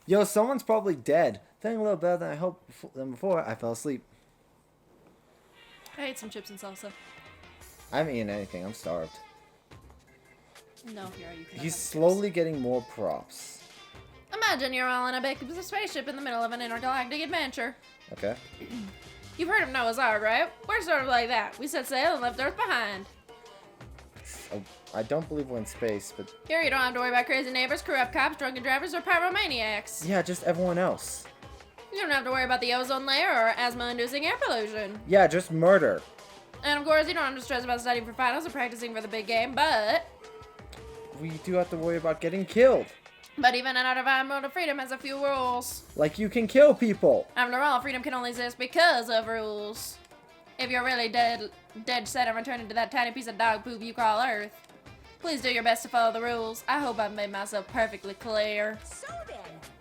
Yo, someone's probably dead. Feeling a little better than I hoped than before. I fell asleep. I ate some chips and salsa. I haven't eaten anything. I'm starved. No, here you can. He's slowly getting more props. Imagine you're all in a big spaceship in the middle of an intergalactic adventure. Okay. You've heard of Noah's Ark, right? We're sort of like that. We set sail and left Earth behind. Oh, I don't believe we're in space, but... Here you don't have to worry about crazy neighbors, corrupt cops, drunken drivers, or pyromaniacs. Yeah, just everyone else. You don't have to worry about the ozone layer or asthma-inducing air pollution. Yeah, just murder. And of course, you don't have to stress about studying for finals or practicing for the big game, but We do have to worry about getting killed. even an divine world of freedom has a few rules. Like, you can kill people. After all, freedom can only exist because of rules. If you're really dead set on returning to that tiny piece of dog poop you call Earth, please do your best to follow the rules. I hope I've made myself perfectly clear. So then,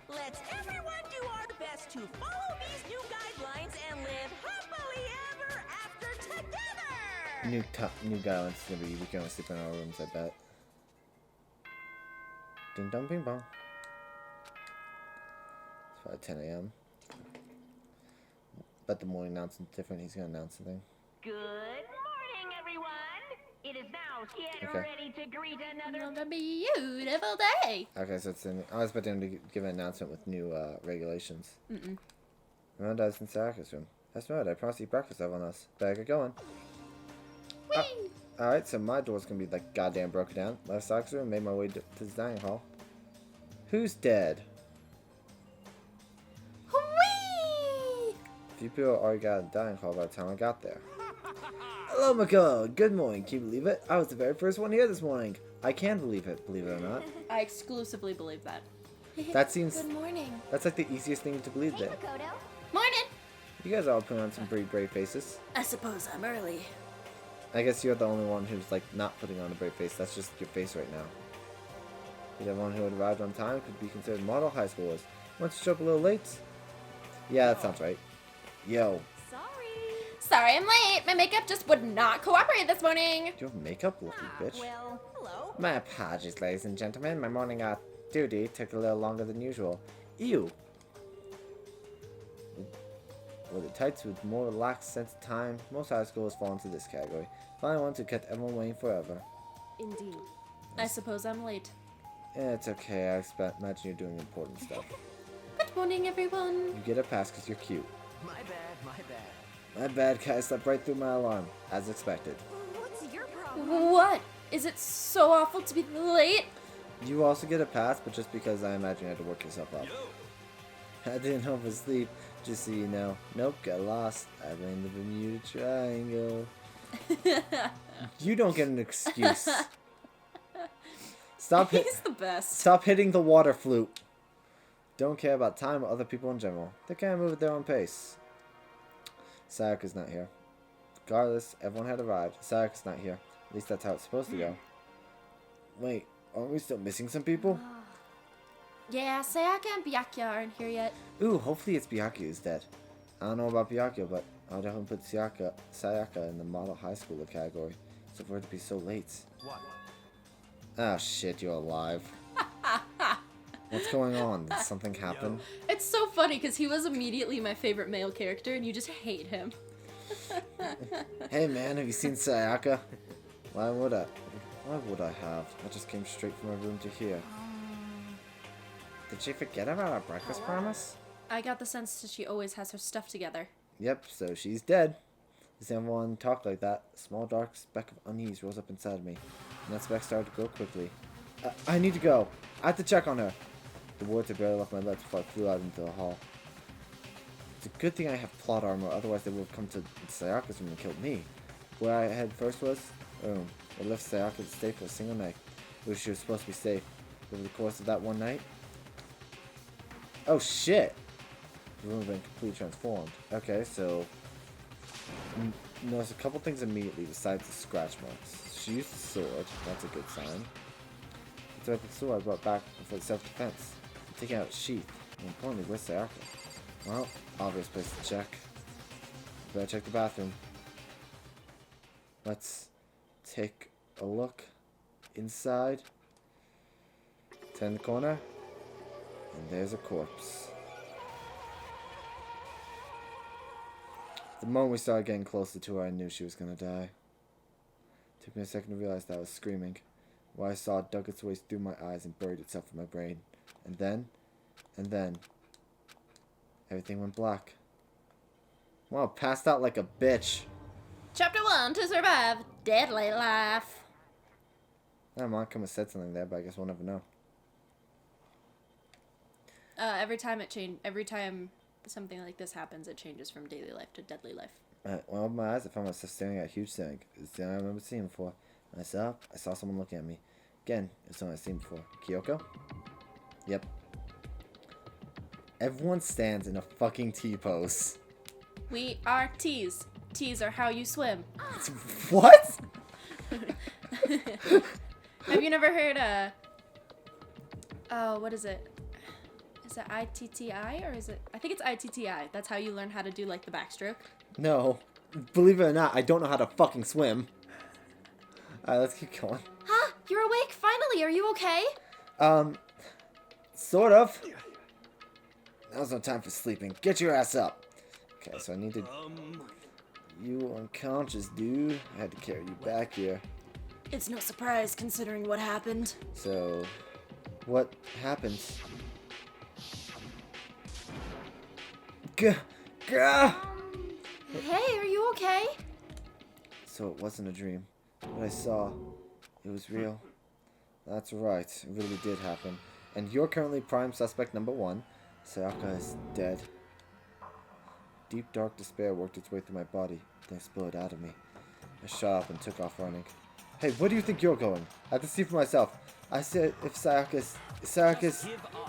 let's everyone do our best to follow these new guidelines and live happily ever after together! New guidelines is gonna be we can only sleep in our rooms, I bet. Ding dong bing bong. It's probably 10 a.m. Bet the morning announcement's different. He's gonna announce something. Good morning, everyone! It is now get Okay. ready to greet another... Another beautiful day. Okay, so it's in, I was expecting him to give an announcement with new regulations. Miranda's in Saraka's room. That's right, I promised to eat breakfast on us. Better get going. Alright, so my door's gonna be like goddamn broken down. Left Saraka's room, made my way to the dining hall. Who's dead? Whee! Few people already got a dining hall by the time I got there. Hello, Mako. Good morning. Can you believe it? I was the very first one here this morning. I can believe it or not. I exclusively believe that. That seems... Good morning. That's like the easiest thing to believe there. Morning. You guys all put on some pretty brave faces. I suppose I'm early. I guess you're the only one who's like not putting on a brave face. That's just your face right now. Everyone who had arrived on time could be considered model high schoolers. Once you show up a little late? Yeah, that sounds right. Yo. Sorry I'm late. My makeup just would not cooperate this morning. Do you have makeup, lucky bitch? Well, hello. My apologies, ladies and gentlemen. My morning duty took a little longer than usual. Ew. With the tights with more relaxed sense of time, most high schoolers fall into this category. Finally, ones who kept everyone waiting forever. Indeed. I suppose I'm late. It's okay. I imagine you're doing important stuff. Good morning, everyone. You get a pass because you're cute. My bad, my bad. My bad, guy slept right through my alarm, as expected. What's your problem? What? Is it so awful to be late? You also get a pass, but just because I imagine you had to work yourself up. I didn't oversleep, just so you know. Nope, got lost. I blamed the Bermuda Triangle. You don't get an excuse. He's the best. Stop hitting the water flute. Don't care about time or other people in general. They can't move at their own pace. Sayaka's not here. Regardless, everyone had arrived. Sayaka's not here. At least that's how it's supposed to go. Wait, aren't we still missing some people? Yeah, Sayaka and Byakuya aren't here yet. Ooh, hopefully it's Byakuya who's dead. I don't know about Byakuya, but I'll definitely put Sayaka in the model high schooler category. So for it to be so late. What? Oh shit, you're alive. What's going on? Did something happen? It's so funny because he was immediately my favorite male character and you just hate him. Hey man, have you seen Sayaka? Why would I? Why would I have? I just came straight from my room to here. Did she forget about our breakfast promise? I got the sense that she always has her stuff together. Yep, so she's dead. As everyone talked like that, a small dark speck of unease rose up inside me, and that speck started to grow quickly. I need to go. I have to check on her. The words had barely left my lips before I flew out into the hall. It's a good thing I have plot armor, otherwise they would have come to Sayaka's room and killed me. Where I head first was, I left Sayaka to stay for a single night, where she was supposed to be safe. Over the course of that one night... Oh shit! The room had been completely transformed. Okay, so... Notice a couple things immediately besides the scratch marks. She used the sword, that's a good sign. It's like the sword I brought back for self-defense. I'm taking out its sheath. More importantly, where's Sayaka? Well, obvious place to check. Better check the bathroom. Let's take a look inside. Turn the corner. And there's a corpse. The moment we started getting closer to her, I knew she was gonna die. It took me a second to realize that I was screaming. What I saw dug its way through my eyes and buried itself in my brain. And then, everything went black. Wow, passed out like a bitch. Chapter 1, to survive deadly life. Mom could have said something there, but I guess we'll never know. Every time something like this happens, it changes from daily life to deadly life. When I opened my eyes, I found myself staring at a huge thing. It's the only I remember seeing before. When I sat up, I saw someone looking at me. Again, it's something I've seen before. Kyoko? Yep. Everyone stands in a fucking T-pose. We are T's. T's are how you swim. What? Have you never heard, what is it? Is it ITTI or is it? I think it's ITTI. That's how you learn how to do, like, the backstroke. No. Believe it or not, I don't know how to fucking swim. Alright, let's keep going. Huh? You're awake? Finally, are you okay? Sort of. Now's no time for sleeping. Get your ass up. Okay, so I need to... You unconscious, dude. I had to carry you back here. It's no surprise considering what happened. So, what happened? Hey, Hey, are you okay? So it wasn't a dream. What I saw, it was real. That's right, it really did happen. And you're currently prime suspect number 1. Sayaka is dead. Deep dark despair worked its way through my body, then exploded out of me. I shot up and took off running. Hey, where do you think you're going? I have to see for myself. I said if Sayaka's,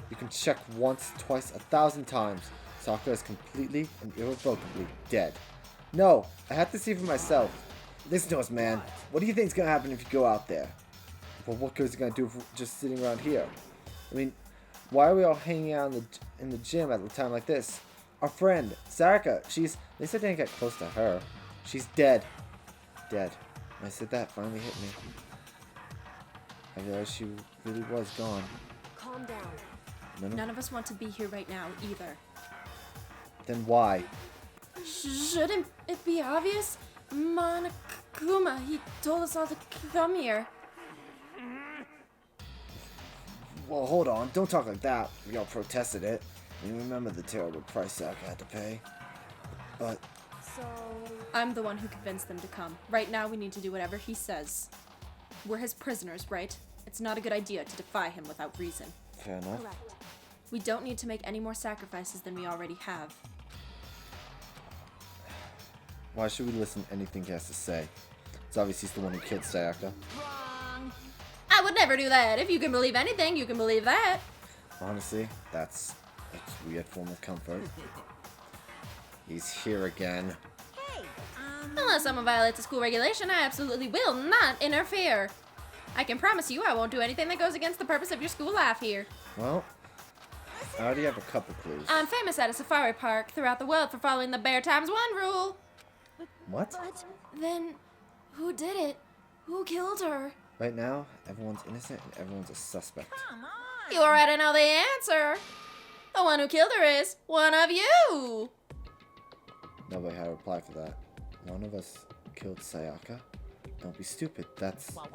you can check once, twice, 1,000 times. Sayaka is completely and irrevocably dead. No, I have to see for myself. Listen to us, man. What do you think is going to happen if you go out there? Well, what good is it going to do if we're just sitting around here? I mean, why are we all hanging out in the gym at a time like this? Our friend, Sayaka, at least I didn't get close to her. She's dead. Dead. When I said that, finally hit me. I realized she really was gone. Calm down. None of us want to be here right now, either. Then why? Shouldn't it be obvious? Monokuma, he told us all to come here. Well, hold on. Don't talk like that. We all protested it. You remember the terrible price Sayaka had to pay. But... So... I'm the one who convinced them to come. Right now, we need to do whatever he says. We're his prisoners, right? It's not a good idea to defy him without reason. fair enough. Correct. We don't need to make any more sacrifices than we already have. Why should we listen to anything he has to say? It's obvious he's the one who killed Sayaka. Wrong. I would never do that. If you can believe anything, you can believe that. Honestly, that's a weird form of comfort. He's here again. Hey, Unless someone violates a school regulation, I absolutely will not interfere. I can promise you I won't do anything that goes against the purpose of your school life here. Well, I already have a couple clues. I'm famous at a safari park throughout the world for following the Bear Times 1 rule. What? but Then, who did it? Who killed her? Right now, everyone's innocent and everyone's a suspect. come on. You already know the answer. The one who killed her is one of you. Nobody had a reply for that. One of us killed Sayaka? Don't be stupid. That's... What?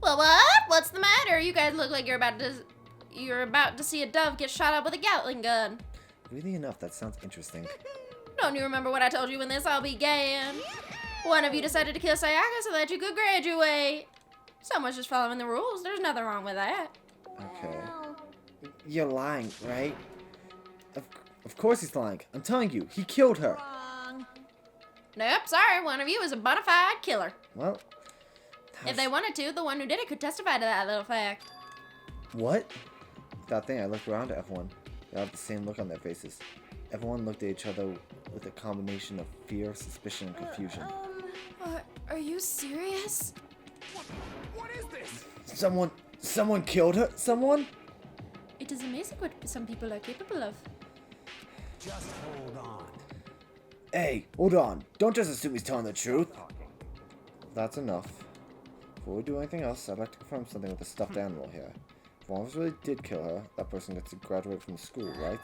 Well, what? What's the matter? You guys look like you're about to see a dove get shot up with a Gatling gun. Really enough, that sounds interesting. Don't you remember what I told you when this all began? One of you decided to kill Sayaka so that you could graduate. Someone's just following the rules. There's nothing wrong with that. Okay. Well, You're lying, right? Of course he's lying. I'm telling you, he killed her. wrong. Nope, sorry. One of you is a bona fide killer. Well... If they wanted to, the one who did it could testify to that little fact. What? That thing, I looked around at everyone. They all had the same look on their faces. Everyone looked at each other with a combination of fear, suspicion, and confusion. Are you serious? What is this? Someone killed her? Someone? It is amazing what some people are capable of. Just hold on. Hey, hold on. Don't just assume he's telling the truth. That's enough. Before we do anything else, I'd like to confirm something with the stuffed animal here. one of us really did kill her, that person gets to graduate from the school, right?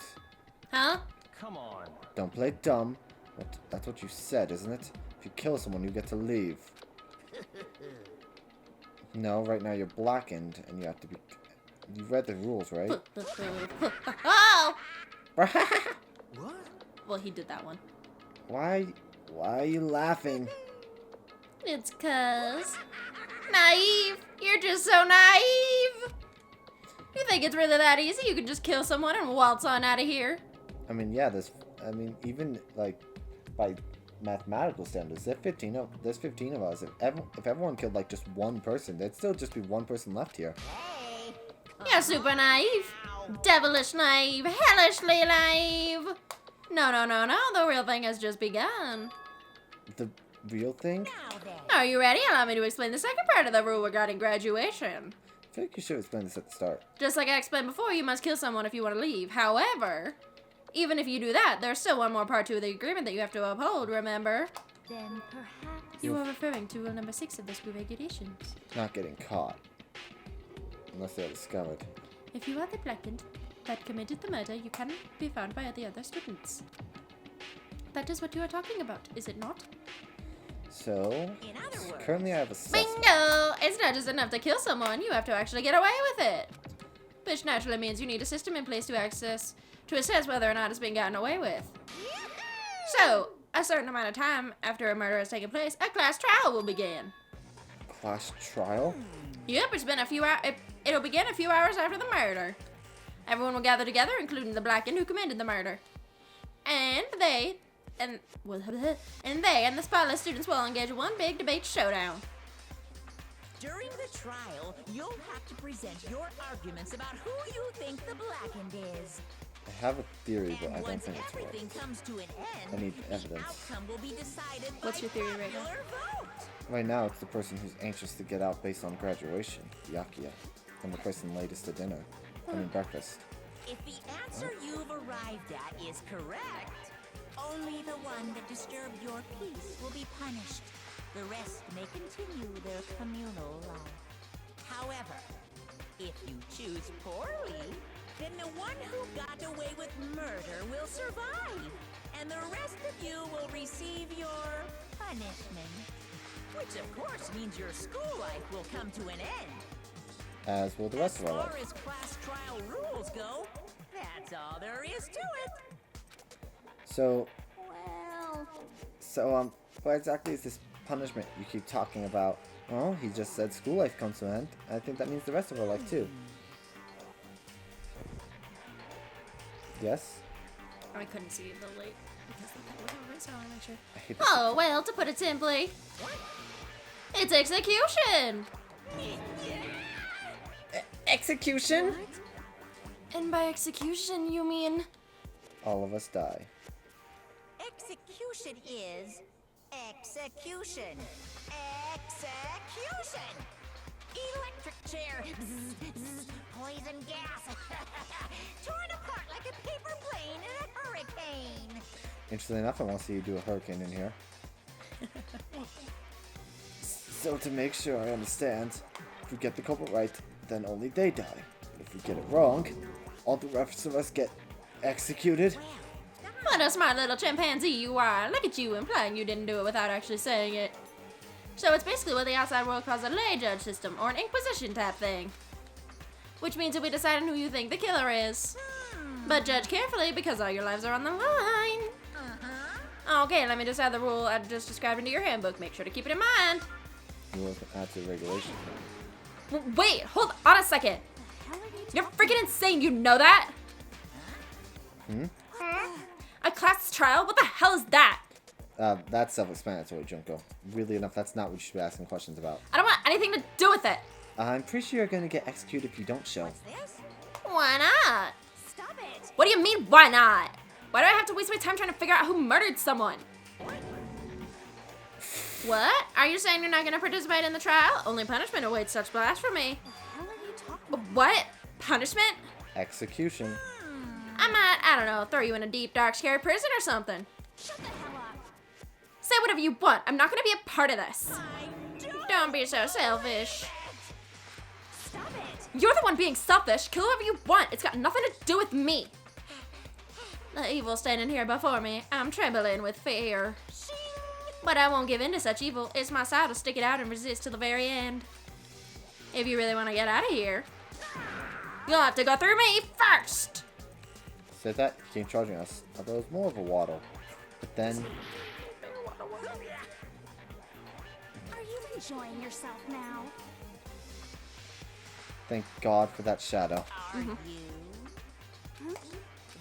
Huh? Come on. Don't play dumb. That's what you said, isn't it? If you kill someone, you get to leave. No, right now you're blackened, and you have to be... You read the rules, right? Oh! What? Well, he did that one. Why are you laughing? It's 'cause... Naive! You're just so naive! You think it's really that easy? You can just kill someone and waltz on out of here? I mean, yeah, even, like, by mathematical standards, there's 15 of us. If everyone killed, like, just one person, there'd still just be one person left here. You're super naive. Devilish naive. Hellishly naive. No. The real thing has just begun. The real thing? Now then. Are you ready? Allow me to explain the second part of the rule regarding graduation. I feel like you should explain this at the start. Just like I explained before, you must kill someone if you want to leave. However, even if you do that, there's still one more part to the agreement that you have to uphold, remember? Then perhaps. You are referring to rule number 6 of the school regulations. Not getting caught. Unless they're discovered. If you are the blackened that committed the murder, you cannot be found by the other students. That is what you are talking about, is it not? So, In other words. currently I have a suspect. Bingo! It's not just enough to kill someone, you have to actually get away with it. Which naturally means you need a system in place to assess whether or not it's being gotten away with. So, a certain amount of time after a murder has taken place, a class trial will begin. Class trial? Yep, it'll begin a few hours after the murder. Everyone will gather together, including the blackened who committed the murder. And they and the spotless students will engage in one big debate showdown. During the trial, you'll have to present your arguments about who you think the blackened is. I have a theory, but I And don't once think it's everything right. comes to an end, I need the evidence. outcome will be decided What's by your theory right now? popular vote. Right now, it's the person who's anxious to get out based on graduation, Yakia, and the person latest to dinner. I mean breakfast. If the answer you've arrived at is correct, only the one that disturbed your peace will be punished. The rest may continue their communal life. However, if you choose poorly, then the one who got away with murder will survive, and the rest of you will receive your punishment. Which of course means your school life will come to an end. As will the rest of our As life. far as class trial rules go, that's all there is to it. So, Well, what exactly is this punishment you keep talking about? Well, he just said school life comes to an end. I think that means the rest of our life too. Yes? I couldn't see the light because the pen was over it, so I want to make sure. I hate this. Oh, well, to put it simply, it's execution! Execution? And by execution, you mean... All of us die. execution is execution. Execution! Electric chair. Poison gas. Torn apart like a paper plane in a hurricane. Interestingly enough, I want to see you do a hurricane in here. So to make sure I understand, if we get the culprit right, then only they die. If we get it wrong, all the rest of us get executed. What a smart little chimpanzee you are. Look at you, implying you didn't do it without actually saying it. So it's basically what the outside world calls a lay judge system, or an inquisition type thing. Which means you'll be deciding who you think the killer is. But judge carefully, because all your lives are on the line. Okay, let me just add the rule I just described into your handbook. Make sure to keep it in mind. You will add to the regulation. Wait, hold on a second. You're freaking insane, you know that? A class trial? What the hell is that? That's self-explanatory, Junko. Really enough, that's not what you should be asking questions about. I don't want anything to do with it. I'm pretty sure you're gonna get executed if you don't show. What's this? Why not? Stop it! What do you mean, why not? Why do I have to waste my time trying to figure out who murdered someone? What? Are you saying you're not going to participate in the trial? Only punishment awaits such blasphemy. How are you talking? What? Punishment? Execution. I might, I don't know, throw you in a deep, dark, scary prison or something. Shut the hell up! Say whatever you want. I'm not going to be a part of this. I Don't be so selfish. Stop it! You're the one being selfish. Kill whoever you want. It's got nothing to do with me. The evil standing here before me. I'm trembling with fear. But I won't give in to such evil. It's my side to stick it out and resist till the very end. If you really want to get out of here, you'll have to go through me first. Said that, he came charging us, although it was more of a waddle. But then, Are you enjoying yourself now? thank God for that shadow. Are you?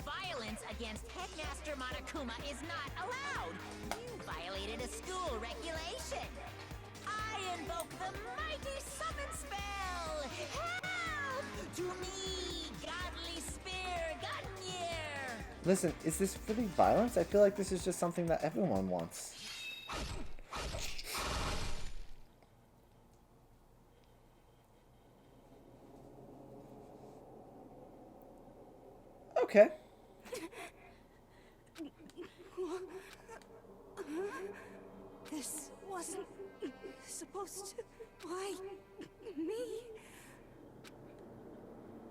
Violence against Headmaster Monokuma is not allowed. You violated a school regulation. I invoke the mighty summon spell. Help to me, godly spear, Gunyear. Listen, is this really violence? I feel like this is just something that everyone wants. Okay. This wasn't supposed to. Why me?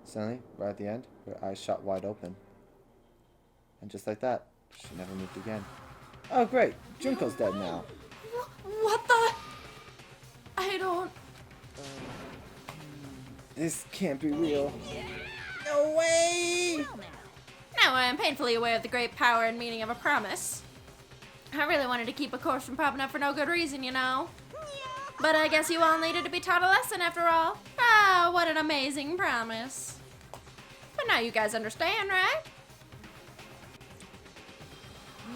Suddenly, right at the end, her eyes shot wide open. And just like that, she never moved again. Oh great, Junko's dead now. What the? I don't. This can't be real. No way! Well, now. Now I am painfully aware of the great power and meaning of a promise. I really wanted to keep a corpse from popping up for no good reason, you know. But I guess you all needed to be taught a lesson after all. Ah, what an amazing promise. But now you guys understand, right?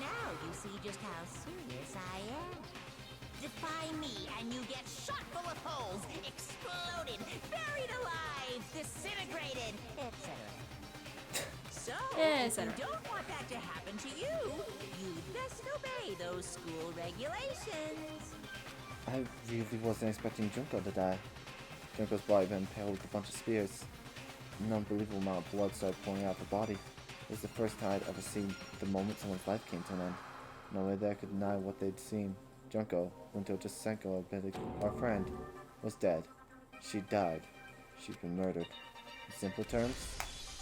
Now you see just how serious I am. Defy me and you get shot full of holes, exploded, buried alive, disintegrated, etc. So, if Etc. you don't want that to happen to you, you'd best obey those school regulations. I really wasn't expecting Junko to die. Junko's body had been impaled with a bunch of spears. An unbelievable amount of blood started pouring out of her body. It was the first time I'd ever seen the moment someone's life came to an end. No way that I could deny what they'd seen. Junko, until just Senko, our friend, was dead. She died. She'd been murdered. In simple terms,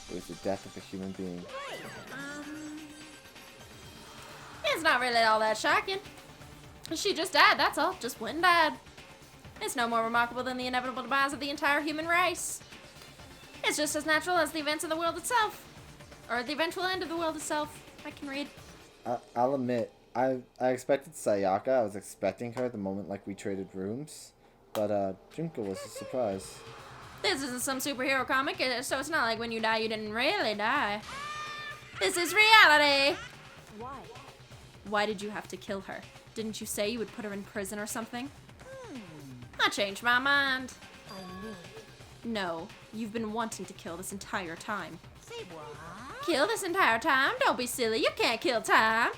it was the death of a human being. Right, It's not really all that shocking. She just died, that's all. Just went and died. It's no more remarkable than the inevitable demise of the entire human race. It's just as natural as the events of the world itself. Or the eventual end of the world itself. I can read. I'll admit, I expected Sayaka. I was expecting her the moment like we traded rooms. But Junko was a surprise. This isn't some superhero comic, so it's not like when you die, you didn't really die. This is reality! Why? Why did you have to kill her? Didn't you say you would put her in prison or something? I changed my mind. I knew. No, you've been wanting to kill this entire time. Say what? Kill this entire time? Don't be silly, you can't kill time.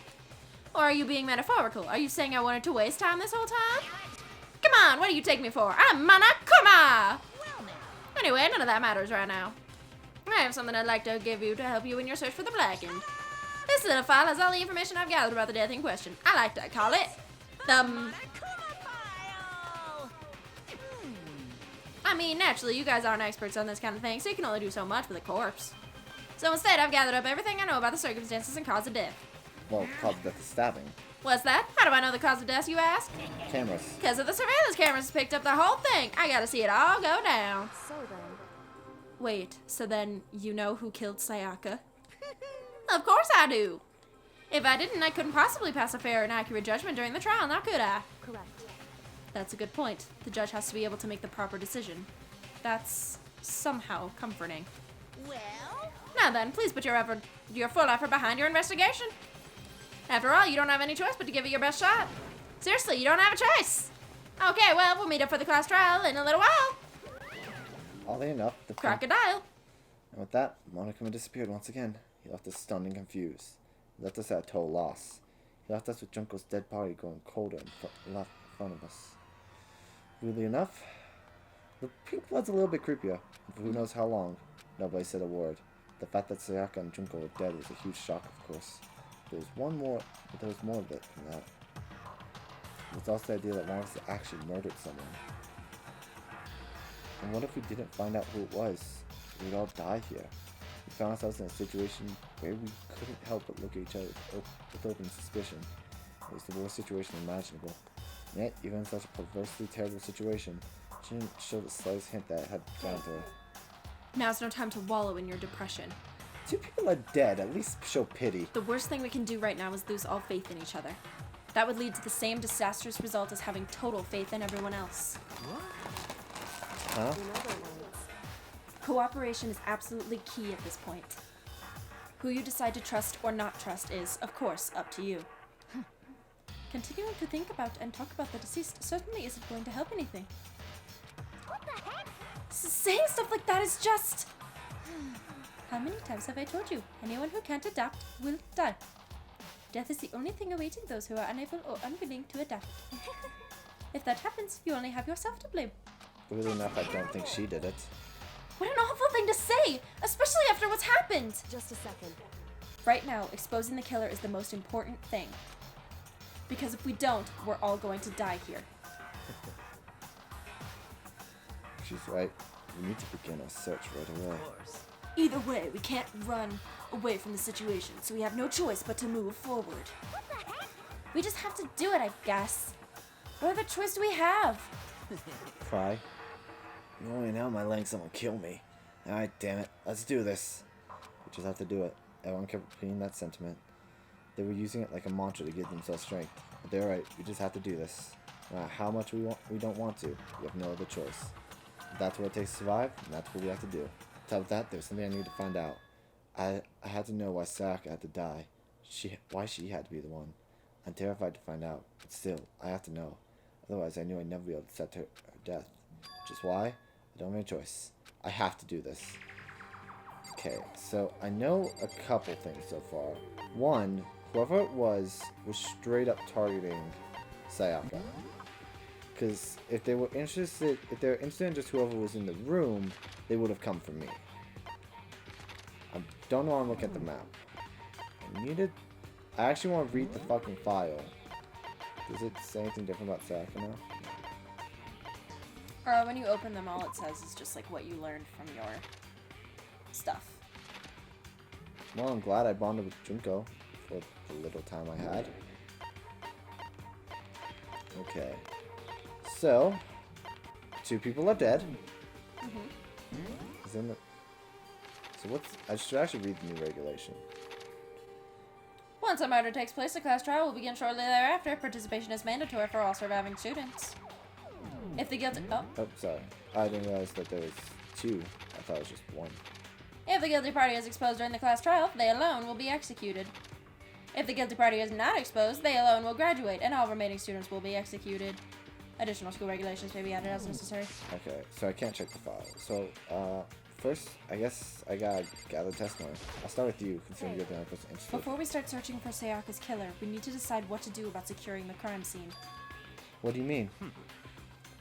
Or are you being metaphorical? Are you saying I wanted to waste time this whole time? Come on, what do you take me for? I'm Monokuma! Well now. Anyway, none of that matters right now. I have something I'd like to give you to help you in your search for the Blackened. This little file has all the information I've gathered about the death in question. I like to call it the... Monokuma file! I mean, naturally, you guys aren't experts on this kind of thing, so you can only do so much with a corpse. So instead, I've gathered up everything I know about the circumstances and cause of death. Well, cause of death is stabbing. What's that? How do I know the cause of death, you ask? Cameras. Because of the surveillance cameras picked up the whole thing. I gotta see it all go down. So then. Wait, so then you know who killed Sayaka? Of course I do. If I didn't, I couldn't possibly pass a fair and accurate judgment during the trial, now could I? Correct. That's a good point. The judge has to be able to make the proper decision. That's somehow comforting. Well, Now then, please put your full effort behind your investigation. After all, you don't have any choice but to give it your best shot. Seriously, you don't have a choice. Okay, well, we'll meet up for the class trial in a little while. Oddly enough, the Crocodile. And with that, Monokuma disappeared once again. He left us stunned and confused. He left us at a total loss. He left us with Junko's dead body growing colder in front of us. Weirdly enough, the pink blood's a little bit creepier. For who knows how long, nobody said a word. The fact that Sayaka and Junko were dead was a huge shock, of course. There was more of it than that. It was also the idea that one of us actually murdered someone. And what if we didn't find out who it was? We'd all die here. We found ourselves in a situation where we couldn't help but look at each other with open suspicion. It was the worst situation imaginable. Yet, even in such a perversely terrible situation, she didn't show the slightest hint that it had gone to her. Now's no time to wallow in your depression. 2 people are dead. At least show pity. The worst thing we can do right now is lose all faith in each other. That would lead to the same disastrous result as having total faith in everyone else. Huh? Cooperation is absolutely key at this point. Who you decide to trust or not trust is, of course, up to you. Continuing to think about and talk about the deceased certainly isn't going to help anything. What the heck? Saying stuff like that is just... How many times have I told you? Anyone who can't adapt will die. Death is the only thing awaiting those who are unable or unwilling to adapt. If that happens, you only have yourself to blame. Weirdly enough, I don't think she did it. What an awful thing to say, especially after what's happened. Just a second. Right now, exposing the killer is the most important thing. Because if we don't, we're all going to die here. She's right. We need to begin our search right away. Either way, we can't run away from the situation, so we have no choice but to move forward. What the heck? We just have to do it, I guess. What other choice do we have? Cry. Knowing how my legs someone kill me. Alright, damn it. Let's do this. We just have to do it. Everyone kept repeating that sentiment. They were using it like a mantra to give themselves strength. But they're right. We just have to do this. No matter how much we don't want to. We have no other choice. If that's what it takes to survive, and that's what we have to do. On top of that, there's something I need to find out. I had to know why Sayaka had to die. Why she had to be the one. I'm terrified to find out. But still, I have to know. Otherwise, I knew I'd never be able to set her death. Which is why I don't have a choice. I have to do this. Okay, so I know a couple things so far. One, whoever it was straight up targeting Sayaka. Because if they were interested in just whoever was in the room, they would have come for me. I don't know why I'm looking at the map. I actually want to read the fucking file. Does it say anything different about Sayaka now? When you open them, all it says is just like what you learned from your stuff. Well, I'm glad I bonded with Junko for the little time I had. Okay. So, 2 people are dead. So I should actually read the new regulation. Once a murder takes place, a class trial will begin shortly thereafter. Participation is mandatory for all surviving students. If the guilty... Oh, sorry. I didn't realize that there was 2. I thought it was just 1. If the guilty party is exposed during the class trial, they alone will be executed. If the guilty party is not exposed, they alone will graduate, and all remaining students will be executed. Additional school regulations may be added as necessary. Okay, so I can't check the file. So, first, I guess I gotta gather testimony. I'll start with you, considering you're the only person interested. Before we start searching for Sayaka's killer, we need to decide what to do about securing the crime scene. What do you mean?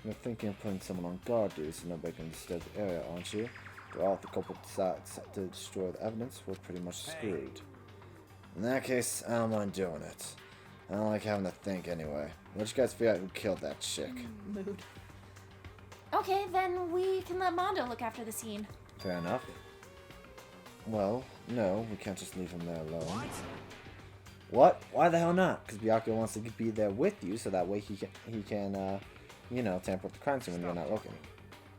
You're thinking of putting someone on guard duty so nobody can disturb the area, aren't you? If all the culprit decides to destroy the evidence, we're pretty much screwed. In that case, I don't mind doing it. I don't like having to think anyway. Let you guys figure out who killed that chick. Mood. Okay, then we can let Mondo look after the scene. Fair enough. Well, no, we can't just leave him there alone. What? Why the hell not? Because Byakuya wants to be there with you, so that way he can, you know, tamper with the crime scene when you're not looking.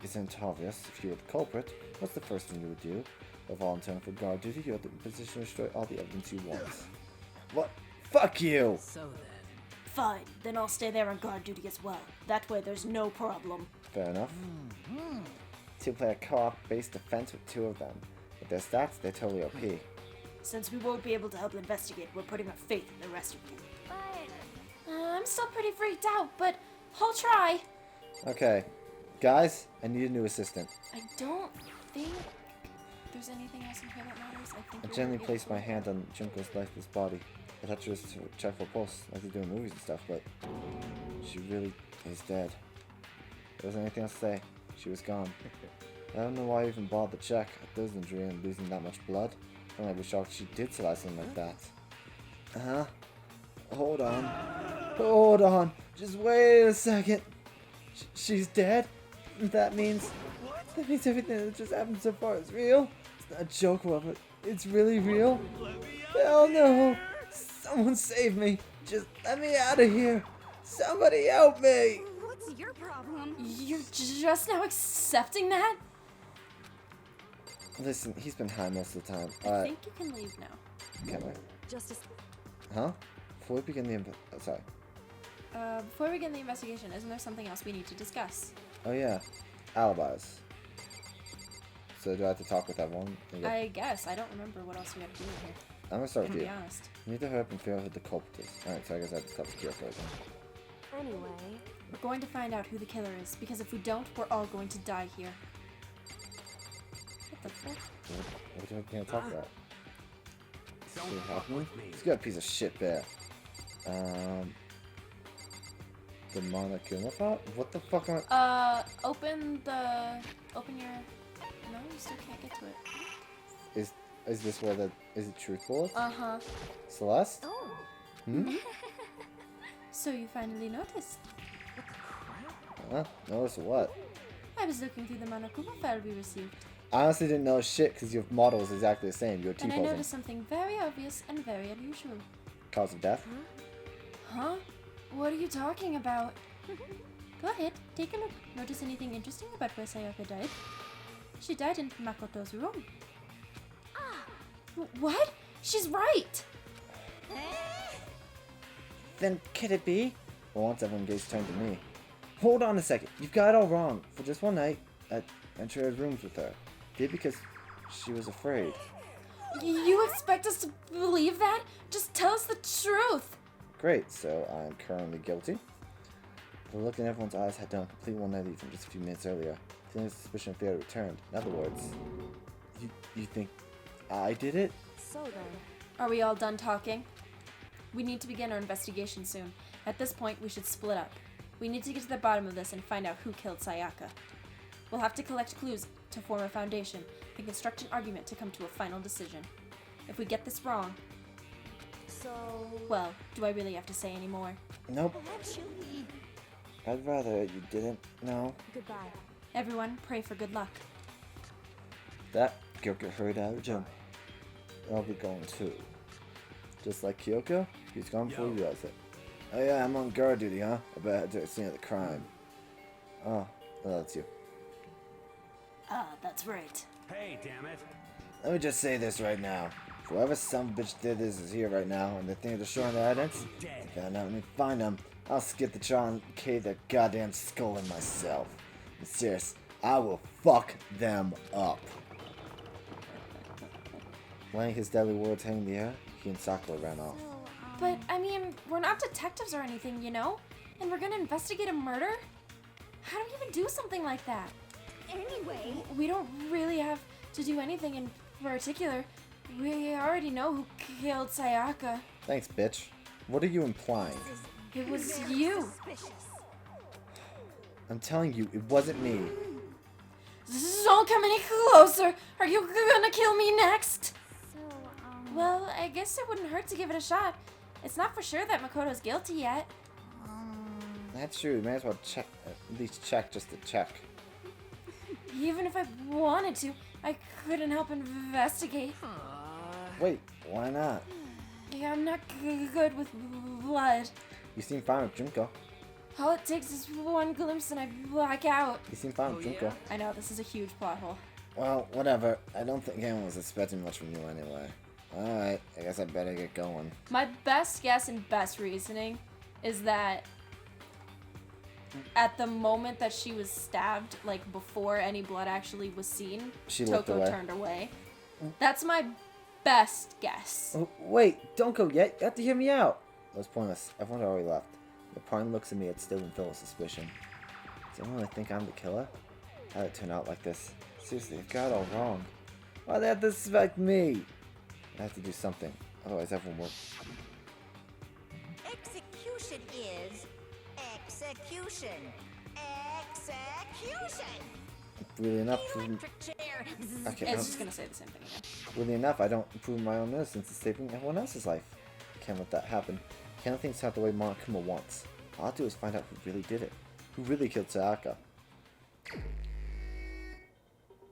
Isn't it obvious? If you were the culprit, what's the first thing you would do? If volunteering for guard duty, you're in the position to destroy all the evidence you want. What? Fuck you! So then. Fine, then I'll stay there on guard duty as well. That way there's no problem. Fair enough. 2 player co-op based defense with 2 of them. With their stats, they're totally OP. Since we won't be able to help investigate, we're putting our faith in the rest of you. But I'm still pretty freaked out, but I'll try. Okay. Guys, I need a new assistant. I don't think there's anything else in here that matters. I think I we're gently able placed to- my hand on Junko's lifeless body. I touched her to check for pulse, like they do in movies and stuff, but she really is dead. There wasn't anything else to say. She was gone. I don't know why I even bothered to check. A third injury and losing that much blood. I might be shocked she did survive something like that. Hold on. Hold on. Just wait a second. She's dead? That means... That means everything that just happened so far is real? It's not a joke, Robert. It's really real? Hell no! Someone save me! Just let me out of here! Somebody help me! What's your problem? You're just now accepting that? Listen, he's been high most of the time. I think you can leave now. Can I? Justice. Huh? Before we begin the sorry. Before we begin the investigation, isn't there something else we need to discuss? Oh yeah. Alibis. So do I have to talk with everyone? I guess. I don't remember what else we have to do in here. I'm gonna start To with be you. honest. You need to hurry up and figure out who the culprit is. Alright, so I guess I have to talk to Kyoko again. Anyway. We're going to find out who the killer is, because if we don't, we're all going to die here. What the fuck? What are we gonna talk about? Don't See what fuck happened? with me. He's got a piece of shit bear. The Monokuma pot? What the fuck am I... Open your... No, you still can't get to it. Is this where the... Is it truth bullets? Uh-huh. Celeste? Oh. Hmm? So you finally noticed. Huh? Notice what? I was looking through the Monokuma file we received, I honestly didn't know shit because your model is exactly the same. You're and I T-posing. noticed something very obvious and very unusual. Cause of death? Huh? What are you talking about? Go ahead, take a look. Notice anything interesting about where Sayaka died? She died in Makoto's room. What? She's right! Then could it be? For once everyone gaze turned to me. Hold on a second. You've got it all wrong. For just one night, I shared rooms with her. Did because she was afraid. You expect us to believe that? Just tell us the truth! Great, so I'm currently guilty. The look in everyone's eyes had done a complete 190 from just a few minutes earlier. Feeling the suspicion of fear returned. In other words, you think I did it? So then. Are we all done talking? We need to begin our investigation soon. At this point, we should split up. We need to get to the bottom of this and find out who killed Sayaka. We'll have to collect clues to form a foundation and construct an argument to come to a final decision. If we get this wrong, So. well, do I really have to say any more? Nope. Actually. I'd rather you didn't. No. Goodbye. Everyone, pray for good luck. That Kyoko hurried out of the gym. I'll be going too. Just like Kyoko, he's gone before you realize it. Oh yeah, I'm on guard duty, huh? I bet I had to scene of the crime. Oh, well, that's you. Ah, that's right. Hey, damn it. Let me just say this right now. Whoever some bitch did this is here right now, and they think they're showing their evidence. Dead. If I let me find them, I'll skip the trial and cave their goddamn skull in myself. I'm serious, I will fuck them up. Laying his deadly words hanging in the air, he and Sakura ran off. But, I mean, we're not detectives or anything, you know? And we're gonna investigate a murder? How do we even do something like that? Anyway. We don't really have to do anything in particular. We already know who killed Sayaka. Thanks, bitch. What are you implying? It was Very you. Suspicious. I'm telling you, it wasn't me. Don't come any closer. Are you gonna kill me next? So, Well, I guess it wouldn't hurt to give it a shot. It's not for sure that Makoto's guilty yet. That's true. May as well check, at least check just to check. Even if I wanted to, I couldn't help investigate. Wait, why not? Yeah, I'm not good with blood. You seem fine with Junko. All it takes is one glimpse and I black out. You seem fine with Junko. I know, this is a huge plot hole. Well, whatever. I don't think anyone was expecting much from you anyway. Alright, I guess I better get going. My best guess and best reasoning is that at the moment that she was stabbed, like before any blood actually was seen, She looked away. turned away. That's my best guess. Oh, wait, don't go yet. You have to hear me out. That was pointless. Everyone already left. The partner looks at me, it's still been filled with suspicion. Does anyone really think I'm the killer? How'd it turn out like this? Seriously, they've got it all wrong. Why'd they have to suspect me? I have to do something. Otherwise everyone will... execution is execution. Execution. Really enough, prove... Electric chair. Okay, It's just gonna say the same thing again. really enough, I don't prove my own innocence. It's saving everyone else's life. Can't let that happen. Can't let things happen the way Monokuma wants. All I'll do is find out who really did it. Who really killed Sayaka.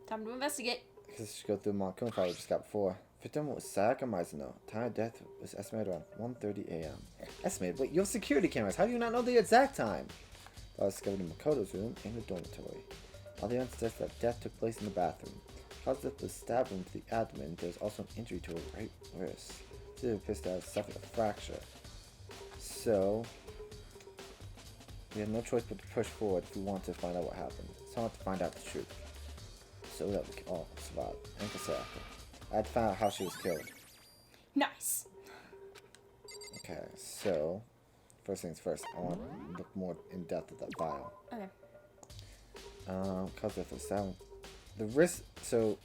Time to investigate. Because she go through Moncoon file we just got before. Victim was Sayaka Mizuno. Time of death was estimated around 1:30 a.m. Estimated? Wait, you have security cameras. How do you not know the exact time? That was discovered in Makoto's room and the dormitory. All the evidence suggests that death took place in the bathroom. Cause death was stabbed into the abdomen. There's also an injury to her right wrist. She appears to have suffered a fracture. So, we had no choice but to push forward if we want to find out what happened. So I want to find out the truth. So that we can all survive. And for Sayaka. I had to find out how she was killed. Nice. Okay, so first things first, I want to look more in depth at that file. Okay. Cause of the sound. The risk, so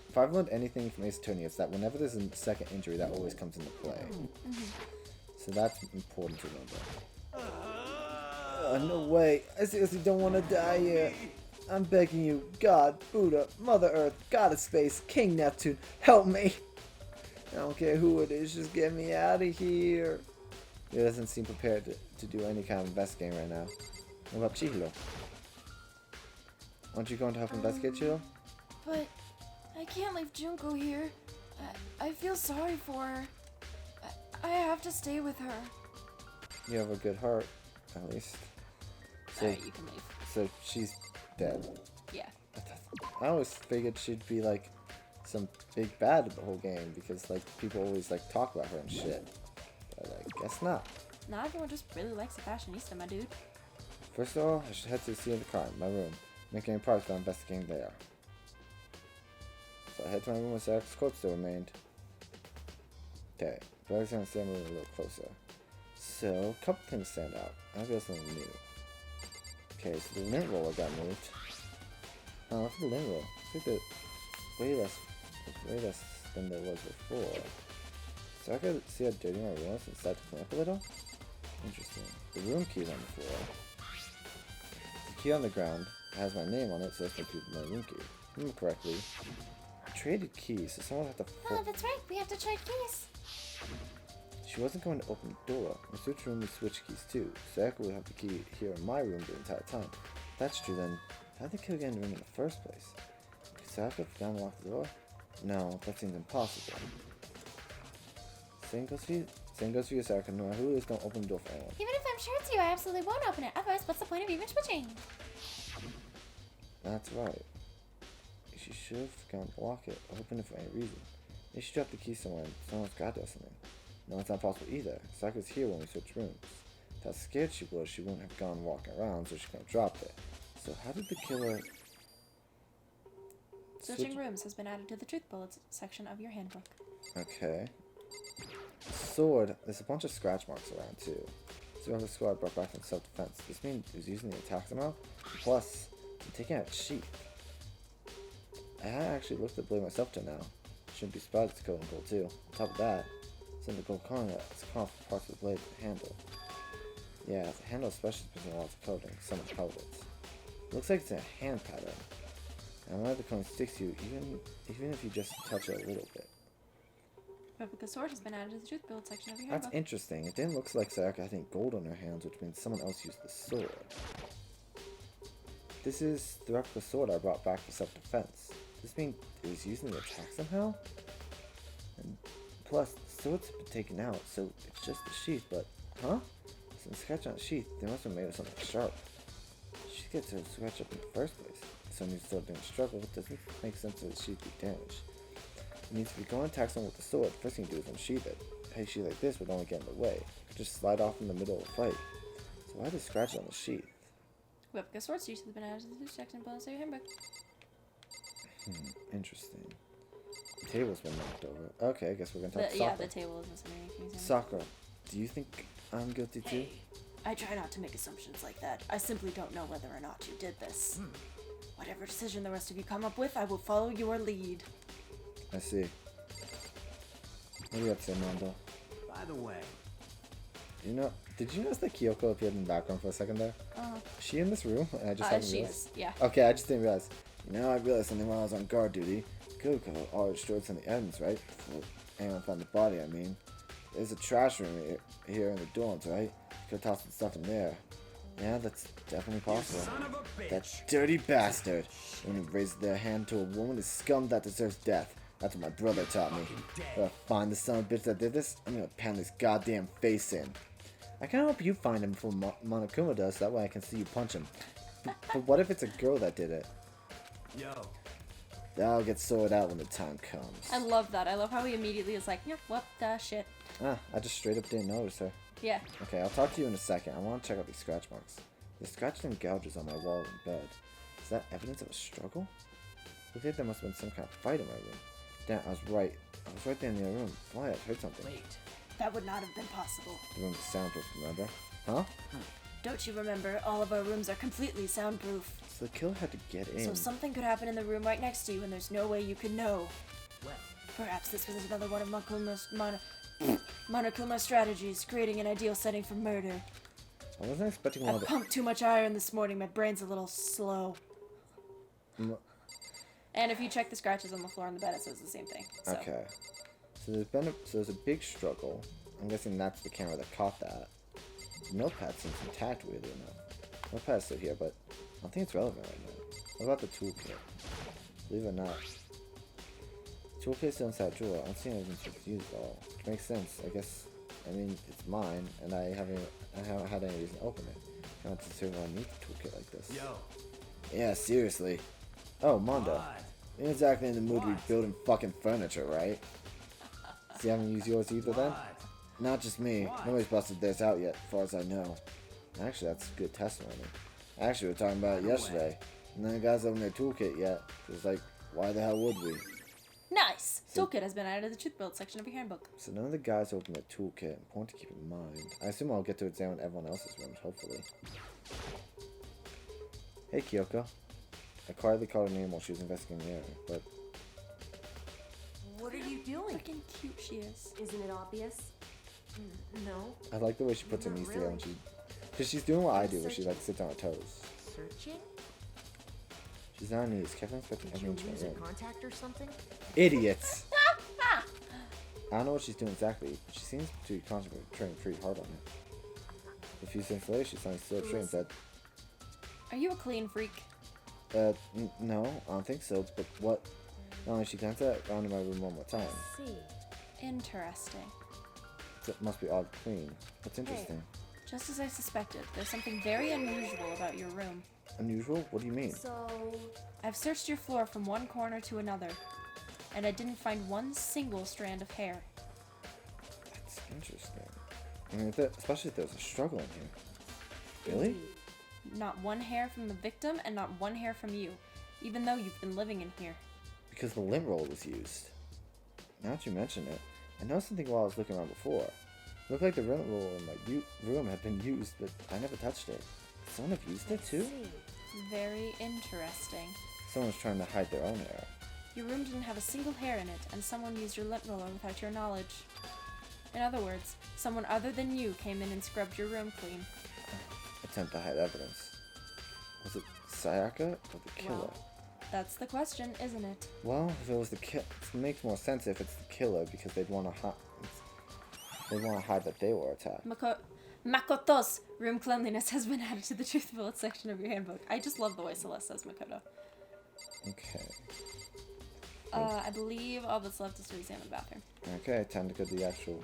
if I've learned anything from Ace Attorney, it's that whenever there's a second injury, that always comes into play. So that's important to remember. No way, I seriously don't want to die here. I'm begging you, God, Buddha, Mother Earth, God of Space, King Neptune, help me! I don't care who it is, just get me out of here. He doesn't seem prepared to do any kind of investigating right now. What about Chihiro? Aren't you going to help investigate, Chihiro? But I can't leave Junko here. I feel sorry for her. I have to stay with her. You have a good heart, at least. So, You can leave. so she's dead. Yeah. I always figured she'd be like some big bad of the whole game because like people always like talk about her and shit. But I guess not. Not everyone just really likes a fashionista, my dude. First of all, I should head to the scene of the crime, my room, making any progress while investigating there. So I head to my room where Sayaka's corpse still remained. Okay, but I was gonna stand a little closer. So, a couple things stand out. I'll go something new. Okay, so the lint roller got moved. Oh, look at the lint roll. It's like the way less than there was before. So I could see how dirty my room was and start to clean up a little. Interesting. The room key's on the floor. The key on the ground has my name on it, so that's my room key. If I remember correctly, I traded keys, so someone had to. Oh, that's right. We have to trade keys. She wasn't going to open the door. In the switch room, we switched keys too. Sayaka would have the key here in my room the entire time. If that's true, then how did the kill get in the room in the first place? Could Sayaka have gone and locked the door? No, that seems impossible. Same goes for you, Sayaka. No matter who it is, don't open the door for anyone. Even if I'm sure it's you, I absolutely won't open it. Otherwise, what's the point of even switching? That's right. She should have gone to lock it or open it for any reason. Maybe she dropped the key somewhere and someone's got to or something. No, it's not possible either. Sayaka's here when we switched rooms. If how scared she was, she wouldn't have gone walking around, so she could have dropped it. So how did the killer... Switching rooms has been added to the truth bullets section of your handbook. Okay. Sword. There's a bunch of scratch marks around too. So the squad brought back from self-defense. This means he was using the attack somehow. Plus, I'm taking out sheath. I actually looked at the blade myself till now. Shouldn't be surprised it's coated in gold too. On top of that, it's in the gold coating it's carved for parts of the blade with the handle. Yeah, the handle especially has been lots of coating, some of the pelvets. It looks like it's in a hand pattern. And I'm glad the coin sticks to you, even if you just touch it a little bit. Replica sword has been added to the truth build section of your That's handbook. interesting. It didn't look like Sayaka had any gold on her hands, which means someone else used the sword. This is the replica sword I brought back for self-defense. Does this mean it was used in the attack somehow? And plus, the sword's been taken out, so it's just the sheath, but... Huh? Some scratch on the sheath, they must have made it something sharp. She gets her scratch up in the first place. So new sword didn't struggle, it doesn't make sense that the sheath be damaged. It means if you're going to attack someone with the sword, the first thing you do is unsheath it. A sheath like this would only get in the way. It could just slide off in the middle of the fight. So why the scratch on the sheath? Replica sword use has been added to the truth section of your handbook. Interesting. The table's been knocked over. Okay, I guess we're gonna talk to Yeah, Sakura. the table isn't something you can use. Sakura, do you think I'm guilty too? Hey, I try not to make assumptions like that. I simply don't know whether or not you did this. Whatever decision the rest of you come up with, I will follow your lead. I see. What do you have to say, Mondo? By the way, Did you notice that Kyoko appeared in the background for a second there? Is she in this room? And I just haven't She realized. is, yeah. Okay, I just didn't realize. I realized something while I was on guard duty. Kyoko already destroyed some of the evidence, right? Before anyone found the body, I mean. There's a trash room here in the dorms, right? You could toss some stuff in there. Yeah, that's definitely possible. Son of a bitch. That dirty bastard. When he raises their hand to a woman is scum that deserves death. That's what my brother taught me. If I find the son of a bitch that did this, I'm gonna pound his goddamn face in. I kinda hope you find him before Monokuma does, that way I can see you punch him. But what if it's a girl that did it? Yo. That'll get sorted out when the time comes. I love that. I love how he immediately is like, yep, what the shit. Ah, I just straight up didn't notice her. Yeah. Okay, I'll talk to you in a second. I want to check out these scratch marks. The scratches and gouges on my wall in bed. Is that evidence of a struggle? Looks like there must have been some kind of fight in my room. Damn, I was right. I was right there in the other room. Why? I heard something. Wait. That would not have been possible. The room is soundproof, remember? Huh? Don't you remember? All of our rooms are completely soundproof. So the killer had to get in. So something could happen in the room right next to you, and there's no way you could know. Well, perhaps this was another one of Monokuma's strategies, creating an ideal setting for murder. I wasn't expecting one of I've the... pumped too much iron this morning. My brain's a little slow. And if you check the scratches on the floor on the bed, it says the same thing. So. Okay. So there's a big struggle. I'm guessing that's the camera that caught that. The notepad seems intact, weirdly enough. Notepad's still here, but I don't think it's relevant right now. What about the toolkit? Believe it or not. Toolkit's still inside the drawer. I don't see anything to use at all. Which makes sense. I guess, I mean, it's mine, and I haven't had any reason to open it. I don't necessarily want to need the toolkit like this. Yo. Yeah, seriously. Oh, Mondo. What? You're not exactly in the mood to be What? building fucking furniture, right? So you haven't used yours either then? What? Not just me. What? Nobody's busted theirs out yet, as far as I know. Actually, that's good testimony. Actually, we were talking about it yesterday. None of the guys opened their toolkit yet. It's like, why the hell would we? Nice! Toolkit has been added to the truth build section of your handbook. So none of the guys opened their toolkit. Important to keep in mind. I assume I'll get to examine everyone else's rooms, hopefully. Hey, Kyoko. I quietly called her name while she was investigating the area, but... What are you doing? Freaking cute she is. Isn't it obvious? No. I like the way she puts her Not knees together when really. she... Because she's doing what I do, where she like sits on her toes. Searching? She's on her knees. Kevin expecting Did you everyone lose to a my room. contact or something? Idiots! I don't know what she's doing exactly, but she seems to be concentrating pretty hard on it. A few seconds later, she's standing still straight and said, Are you a clean freak? no, I don't think so, but what? Not only she glanced around in my room one more time. See. Interesting. So it must be odd clean. What's interesting? Just as I suspected, there's something very unusual about your room. Unusual? What do you mean? So, I've searched your floor from one corner to another, and I didn't find one single strand of hair. That's interesting. I mean, especially if there's a struggle in here. Really? Not one hair from the victim, and not one hair from you, even though you've been living in here. Because the lint roller was used. Now that you mention it, I noticed something while I was looking around before. It looked like the lint roller in my room had been used, but I never touched it. Someone have used it too? Very interesting. Someone's trying to hide their own hair. Your room didn't have a single hair in it, and someone used your lint roller without your knowledge. In other words, someone other than you came in and scrubbed your room clean. Attempt to hide evidence. Was it Sayaka or the killer? Well. That's the question, isn't it? Well, if it was the killer, it makes more sense if it's the killer because they'd want to hide that they were attacked. Makoto's room cleanliness has been added to the truth bullet section of your handbook. I just love the way Celeste says Makoto. Okay. I believe all that's left is to examine the bathroom. Okay, time to go to the actual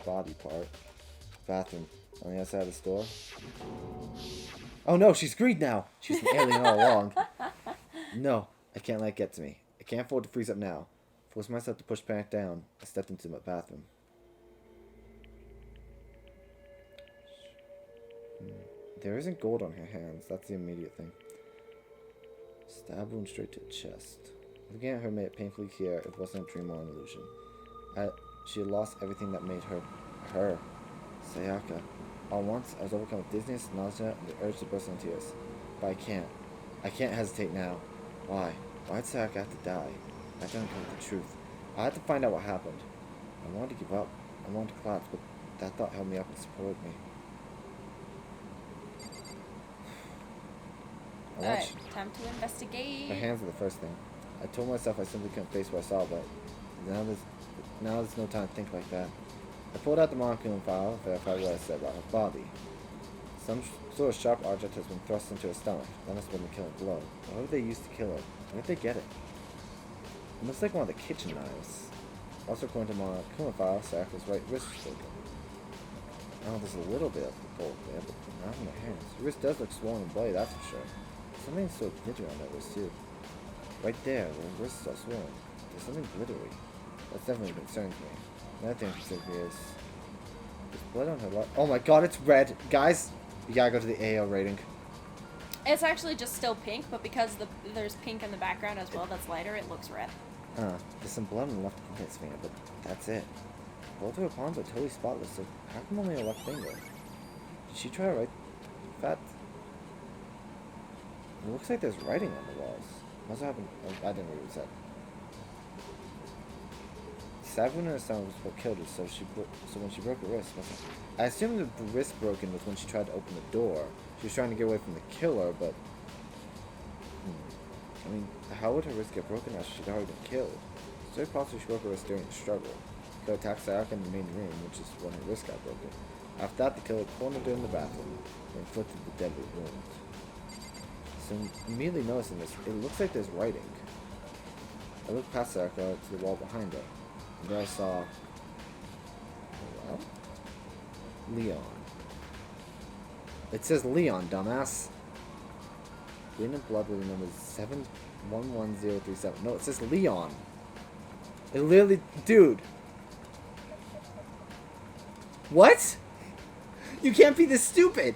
body part. Bathroom. On the other side of the store. Oh no, she's green now! She's an alien all along. No, I can't let it get to me. I can't afford to freeze up now. Force myself to push back down. I stepped into my bathroom. There isn't gold on her hands. That's the immediate thing. Stab wound straight to the chest. Looking at her made it painfully clear it wasn't a dream or an illusion. She had lost everything that made her. Her. Sayaka. All at once, I was overcome with dizziness, nausea, and the urge to burst into tears. But I can't. I can't hesitate now. Why? Why did Sayaka have to die? I don't know the truth. I had to find out what happened. I wanted to give up. I wanted to collapse, but that thought held me up and supported me. Alright, time to investigate. My hands are the first thing. I told myself I simply couldn't face what I saw, but now there's no time to think like that. I pulled out the Monokuma file and verified what I said about her body. Some sort of sharp object has been thrust into her stomach. That must have been the killing blow. What would they use to kill her? Where did they get it? It looks like one of the kitchen knives. Also, according to my criminal file, Sayaka's right wrist was broken. Oh, there's a little bit of the bolt there, but not in her hands. Her wrist does look swollen and bloody, that's for sure. Something's so glittery on that wrist, too. Right there, where the wrist is all swollen. There's something glittery. That's definitely concerns me. Another thing that concerns me is... there's blood on her left. Oh my god, it's red! Guys, you gotta go to the AO rating. It's actually just still pink, but because there's pink in the background as well that's lighter, it looks red. There's some blood on the left index finger, but that's it. Both of her palms are totally spotless, so how come only her left finger? Did she try to write that? It looks like there's writing on the walls. Must have happened. Oh, I didn't read what it said. Stabbed wound in her stomach was what killed her, so when she broke her wrist, I assume the wrist broken was when she tried to open the door. She was trying to get away from the killer, but... I mean, how would her wrist get broken after she'd already been killed? It's very possible she broke her wrist during the struggle. The killer attacked Sayaka in the main room, which is when her wrist got broken. After that, the killer cornered her in the bathroom and inflicted the deadly wound. So, immediately noticing this, it looks like there's writing. I looked past Sayaka to the wall behind her, and there I saw... well? Leon. It says Leon, dumbass. Bleeding in blood with the number 711037. No, it says Leon. It literally... dude. What? You can't be this stupid.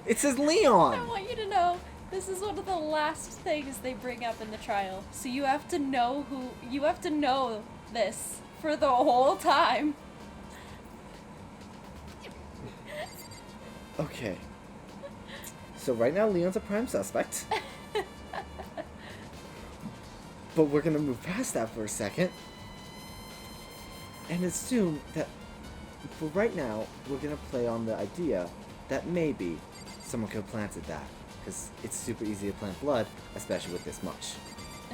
It says Leon. I want you to know, this is one of the last things they bring up in the trial. So you have to know you have to know this for the whole time. Okay. So right now Leon's a prime suspect. But we're gonna move past that for a second. And assume that for right now, we're gonna play on the idea that maybe someone could have planted that. Because it's super easy to plant blood, especially with this much.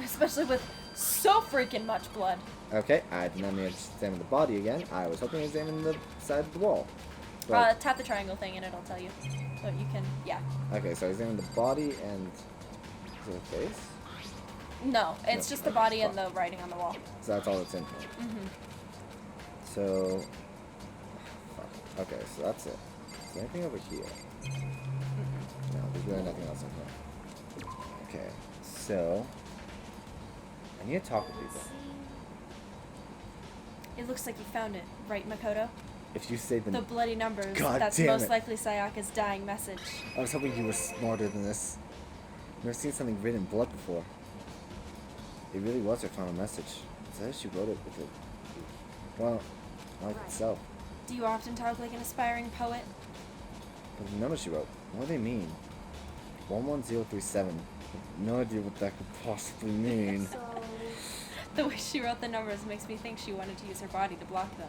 Especially with so freaking much blood. Okay, I did not need to examine the body again. I was hoping to examine the side of the wall. But, Tap the triangle thing and it'll tell you. So you can, yeah. okay, so I examined the body and... is it a face? No, it's No, just the okay, body and fine. the writing on the wall. So that's all that's in here. Mm-hmm. So... fuck. Okay, so that's it. Is there anything over here? No, there's really nothing else in here. Okay, so... I need to talk with people. It looks like you found it, right, Makoto? If you say The bloody numbers. God That's damn most it. likely Sayaka's dying message. I was hoping you were smarter than this. Never seen something written in blood before. It really was her final message. It says she wrote it with it. Well, life itself. Do you often talk like an aspiring poet? But the numbers she wrote, what do they mean? 11037. No idea what that could possibly mean. The way she wrote the numbers makes me think she wanted to use her body to block them.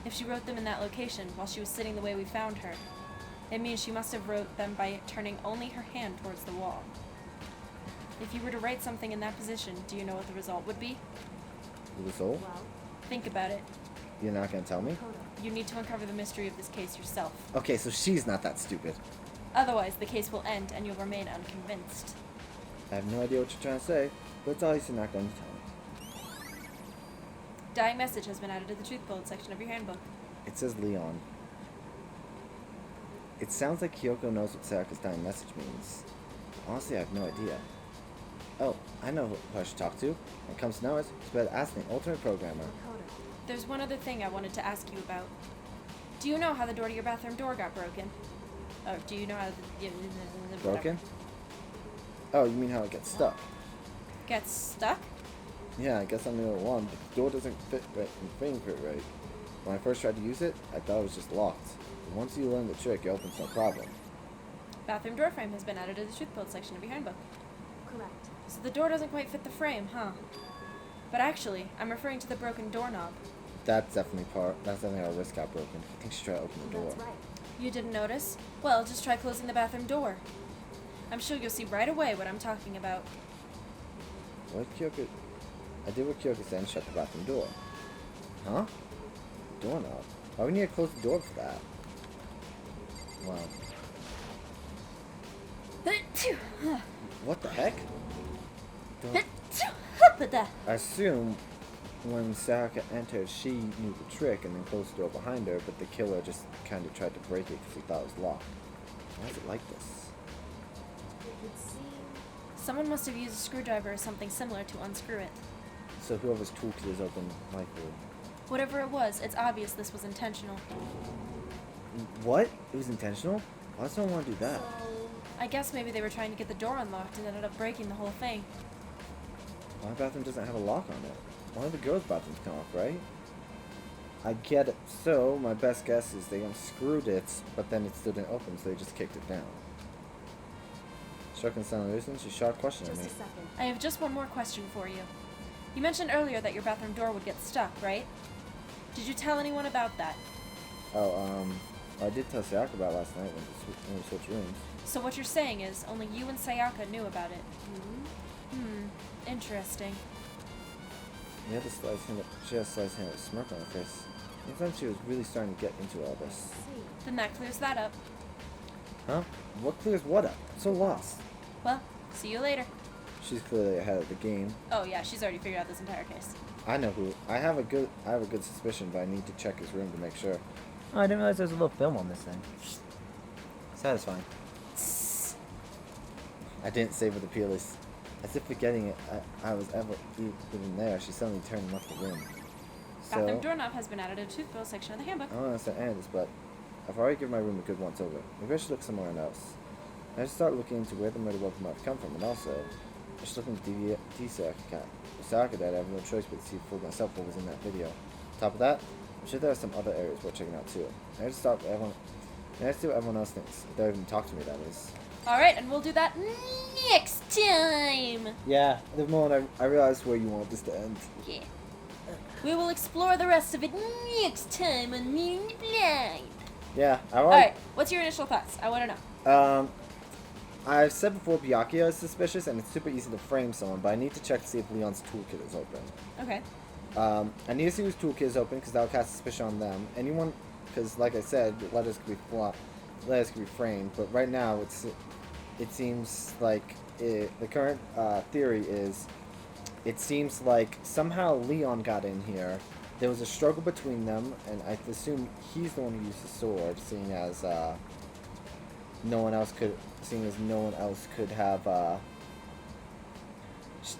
If she wrote them in that location while she was sitting the way we found her, it means she must have wrote them by turning only her hand towards the wall. If you were to write something in that position, do you know what the result would be? The result? Think about it. You're not gonna tell me? You need to uncover the mystery of this case yourself. Okay, so she's not that stupid. Otherwise, the case will end and you'll remain unconvinced. I have no idea what you're trying to say, but it's obvious you're not going to tell me. Dying message has been added to the truth bullet section of your handbook. It says Leon. It sounds like Kyoko knows what Sayaka's dying message means. Honestly, I have no idea. Oh, I know who I should talk to. When it comes to numbers, it's better ask the ultimate programmer. There's one other thing I wanted to ask you about. Do you know how the door to your bathroom door got broken? Or do you know how the... Broken? Oh, you mean how it gets stuck? Gets stuck? Yeah, I guess I'm the only one, but the door doesn't fit right and fingerprint right. When I first tried to use it, I thought it was just locked. But once you learn the trick, it opens no problem. Bathroom door frame has been added to the truth bullet section of your handbook. Correct. So the door doesn't quite fit the frame, huh? But actually, I'm referring to the broken doorknob. That's definitely our wrist got broken. I think she tried to open the door. That's right. You didn't notice? Well, just try closing the bathroom door. I'm sure you'll see right away what I'm talking about. What Kyoko... I did what Kyoko said and shut the bathroom door. Huh? Doorknob? Why would we need to close the door for that? Wow. What the heck? Don't- I assume when Sayaka entered, she knew the trick and then closed the door behind her, but the killer just kind of tried to break it because he thought it was locked. Why is it like this? It would seem. Someone must have used a screwdriver or something similar to unscrew it. So whoever's toolkit is open, likely. Whatever it was, it's obvious this was intentional. What? It was intentional? Why does someone want to do that? So. I guess maybe they were trying to get the door unlocked and ended up breaking the whole thing. My bathroom doesn't have a lock on it. One of the girls' bathrooms come off, right? I get it. So, my best guess is they unscrewed it, but then it still didn't open, so they just kicked it down. Struck and sound loosened, she shot questioning Just me. a second. I have just one more question for you. You mentioned earlier that your bathroom door would get stuck, right? Did you tell anyone about that? Oh, I did tell Sayaka about it last night when we switched rooms. So what you're saying is only you and Sayaka knew about it. Hmm? Interesting. She had a sliced hand with a smirk on her face. It seems she was really starting to get into all this. See. Then that clears that up. Huh? What clears what up? I'm so lost. Well, see you later. She's clearly ahead of the game. Oh yeah, she's already figured out this entire case. I know who. I have a good suspicion, but I need to check his room to make sure. Oh, I didn't realize there was a little film on this thing. Satisfying. I didn't save with the peerless. As if forgetting it, I was ever even there, she suddenly turned and left the room. Bathroom So, doorknob has been added to the toothbill section of the handbook. I don't understand any of this, but I've already given my room a good once over. Maybe I should look somewhere else. I should start looking into where the murder weapon might have come from, and also, I should look into Sayaka that I have no choice but to see for myself what was in that video. On top of that, I'm sure there are some other areas worth checking out too. I just stop everyone. I see what everyone else thinks. If they even talk to me, that is. Alright, and we'll do that next time! Yeah, the moment I realized where you want this to end. Yeah. We will explore the rest of it next time on Meeting the Blind. Yeah, Alright, what's your initial thoughts? I want to know. I've said before Byakuya is suspicious, and it's super easy to frame someone, but I need to check to see if Leon's toolkit is open. Okay. I need to see whose toolkit is open, because that'll cast suspicion on them. Anyone, because like I said, letters could be framed, but right now it seems like the current theory is it seems like somehow Leon got in here. There was a struggle between them, and I assume he's the one who used the sword, seeing as no one else could have.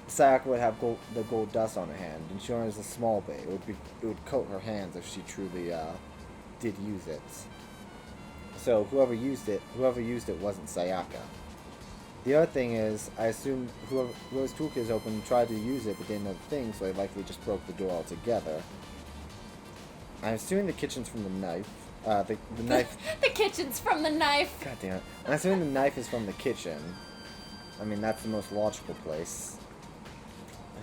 Sayaka would have the gold dust on her hand, and she only has a small bit. It would coat her hands if she truly did use it. So whoever used it wasn't Sayaka. The other thing is, I assume whoever's toolkit is open tried to use it but didn't know the thing, so they likely just broke the door altogether. I'm assuming the kitchen's from the knife. The knife. The kitchen's from the knife. God damn it. I'm assuming the knife is from the kitchen. I mean, that's the most logical place.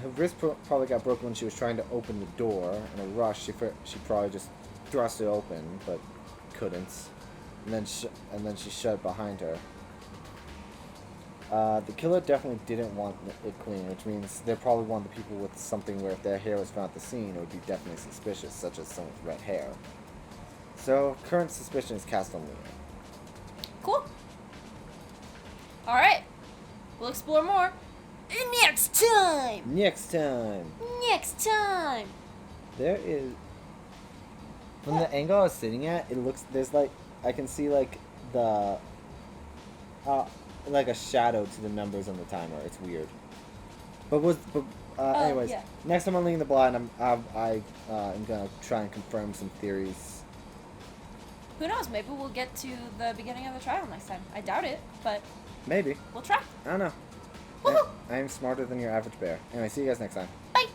Her wrist probably got broken when she was trying to open the door. In a rush, she probably just thrust it open, but couldn't. And then she shut it behind her. The killer definitely didn't want it clean, which means they're probably one of the people with something where if their hair was found at the scene, it would be definitely suspicious, such as someone with red hair. So, current suspicion is cast on Leon. Cool. Alright. We'll explore more next time! Next time! Next time! There is... From the angle I was sitting at, it looks... There's like... I can see like the... like a shadow to the numbers on the timer. It's weird. Anyways, yeah. Next time on Leading the Blind, I'm gonna try and confirm some theories. Who knows? Maybe we'll get to the beginning of the trial next time. I doubt it, but Maybe. we'll try. I don't know. Woohoo! I am smarter than your average bear. Anyway, see you guys next time. Bye!